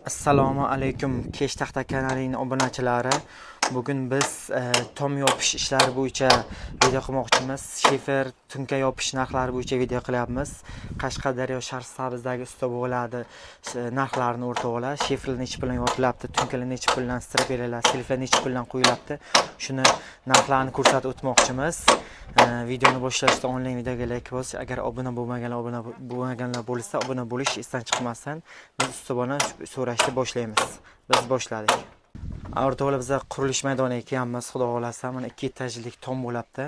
Assalomu alaykum Kesh Taxta kanalining obunachilari. Bugun biz tom yopish ishlari bo'yicha video qilmoqchimiz. Shifer tunka yopish narxlari bo'yicha video qilyapmiz. Qashqadaryo Shahrisabzdagi usta bo'ladi narxlarini o'rtoqlar. Shiferlar necha puldan yopilyapti, tunkalar necha puldan, strapelalar, silflar necha puldan qo'yilyapti. Shuni narxlarini ko'rsatib o'tmoqchimiz. Videoni boshlashda onlayn videoga like bos. Agar obuna bo'lmaganlar bo'lsa, obuna bo'lish esdan chiqmasin. Biz ustobodan so'rashni boshlaymiz. Biz boshladik. O'rtoqlar, biz qurilish maydoniga kelganmiz. Xudo xolasa, mana 2 etajlik tom bo'libdi.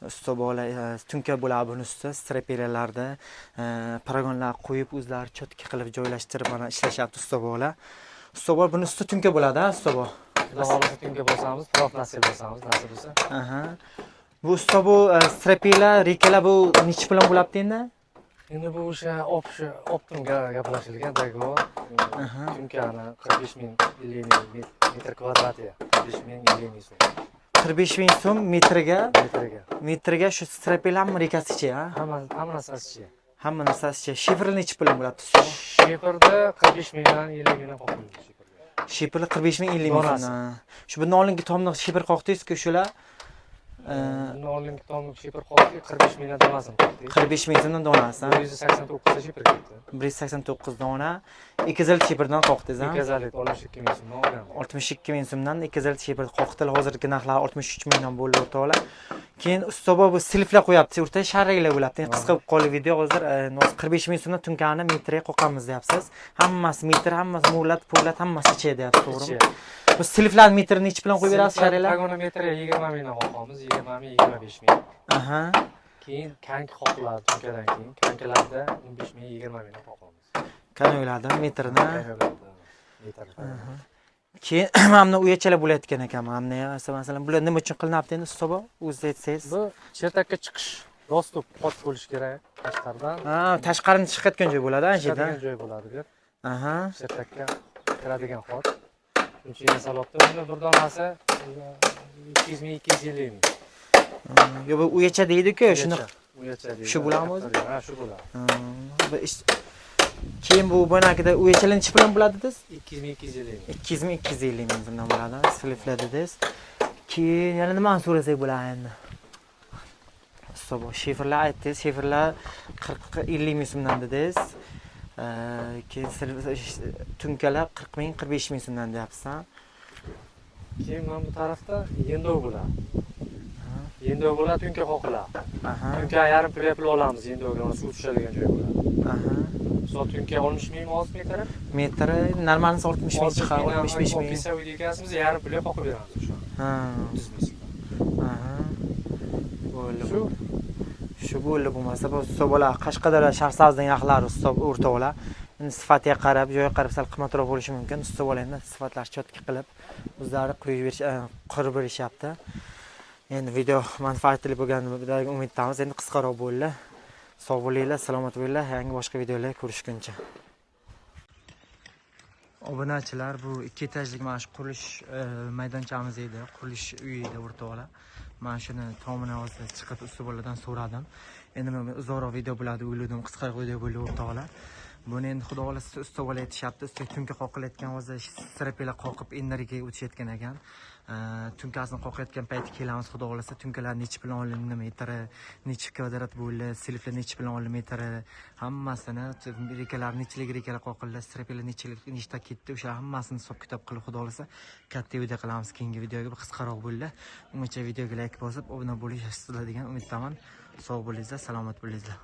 Ustobolar tunka bo'ladi buni ustida, strapelalarda paragonlar qo'yib, o'zlari cho'tka qilib joylashtirib mana ishlashyapti ustobolar. Ustobolar buni ustida tunka bo'ladi, ustobolar. Xudo xolasa tunka bo'lsamiz, xudo nasib bo'lsamiz, nasib bo'lsa. Bu usta bu strapelar, rekalar bu necha puldan bo'libdi endi? Endi bu o'sha optimga gaplashilgan dogovor. Tunkani 45 ming 50 ming metr kvadratiga 45 ming 50 ming so'm. 45 ming so'm metriga. Metriga shu strapelarmi rekasicha, Hamma narsasicha. Hamma narsasicha. Shifer necha puldan bo'libdi? Shiferda 45 mingdan 50 mingdan qo'yildi. Shiferlar 45 ming 50 ming. Shu bundan oldingi tomni shifer qoqdingiz-ku shular. Bundan oldingi tomni shifer qoqdi 45 mingdan donasini qoqdi. 45 ming so'mdan donasi. 189 ta shifer ketdi. 189 dona 2 zil shiferdan qoqdingiz, 2 zillik 62 ming so'mdan olgan. 62 ming so'mdan 2 zil shifer qoqdi. Hozirgi narxlar 63 mingdan bo'ldi o'rtoqlar. Keyin ustobo bu silflar qo'yapti, o'rta sharringlar bo'ladi. Qisqa bo'lib qoldi video. Hozir 45 ming so'mdan tunkani metriga qoqamiz deyapsiz. Hammasi metr, hammasi mo'lat, po'lat, hammasi ichida deyapti, to'g'rimi? Bu silflar metri necha puldan qo'yib berasiz sharringlar? Paragonometriga 20 mingdan qoqamiz, 20 ming 25 ming. Keyin kank qoqiladi tunkadan keyin. Kankalarda 15 ming 20 mingdan qoqamiz. Kanallarda metrini. Keyin mana uyachalar bo'layotgan ekan. Mana masalan bular nima uchun qilinyapti endi ustobo? O'zingiz aytsangiz. Bu chertakka chiqish, dostуп qot bo'lish kerak tashqaridan. Tashqaridan chiqayotgan joy bo'ladi, anchadan. Chiqadigan joy bo'ladi bu. Chertakka kiradigan xot. Shuncha salobda buni bir donasi 200 ming 250 ming. Yo, bu uyacha deydi-ku, shuni. Uyacha deydi. Shu bo'ladimi o'zi? Ha, shu bo'ladi. Keyin bu bunaqada uyachalar necha puldan bo'ladi dedingiz? 200 ming 250 ming. 200 ming 250 ming so'mdan bo'ladi. Silflar dedingiz. Keyin yana nimani so'rasak bo'ladi endi? Ustobo, shiferlar aytdingiz, shiferlar 40-50 ming so'mdan dedingiz. Keyin tunkalar 40 ming 45 ming so'mdan deyapsiz. Keyin mana bu tarafda yendov bo'ladi. Yendov bo'ladi, tunka qoqiladi. Tunka yarim pul olamiz, yendovga suv tushadigan joy bo'ladi. Soat tunka 60 ming metr. Metri normalisi 60 ming chiqar, 65 ming. Ofisda uydagasimiz yarim pulga qoqib beramiz o'sha. Bo'ldi. Shu bo'ldi bo'lmasa, bu ustobolar Qashqadaryo Shahrisabzdagi narxlari o'rtoqlar. Endi sifatiga qarab, joyiga qarab sal qimmatroq bo'lishi mumkin. Ustobolarni sifatlar cho'tka qilib, o'zlari qurib berishyapti. Endi video manfaatli bo'lganiga umiddamiz. Endi qisqaroq bo'ldi. Sog' bo'linglar, salomat bo'linglar. Yangi boshqa videolar ko'rishguncha. Obunachilar, bu 2 etajlik mana shu qurilish maydonchamiz edi, qurilish uyi edi o'rtoqlar. Mana shuni tomini hozir chiqib ustobolardan so'radim. Endi men uzoqroq video bo'ladi o'yladim, qisqaroq video bo'ldi o'rtoqlar. Buni endi xudo xolasa ustobolar aytishyapti, ustiga tunka qoqilayotgan hozir strapelar qoqib energiya o'tishayotgan ekan. Tunkasini qoqayotgan payti kelamiz xudo xolasa. Tunkalar necha puldan olindi metri, necha kvadrat bo'ldi, silflar necha puldan olindi metri, hammasini, rekalar nechalik rekalar qoqildi, strapelar nechta ketdi, o'sha hammasini hisob-kitob qilib xudo xolasa katta video qilamiz keyingi videoga. Bu qisqaroq bo'ldi. Ungacha videoga like bosib, obuna bo'lishni degan umiddaman. Sog' bo'linglar, salomat bo'linglar.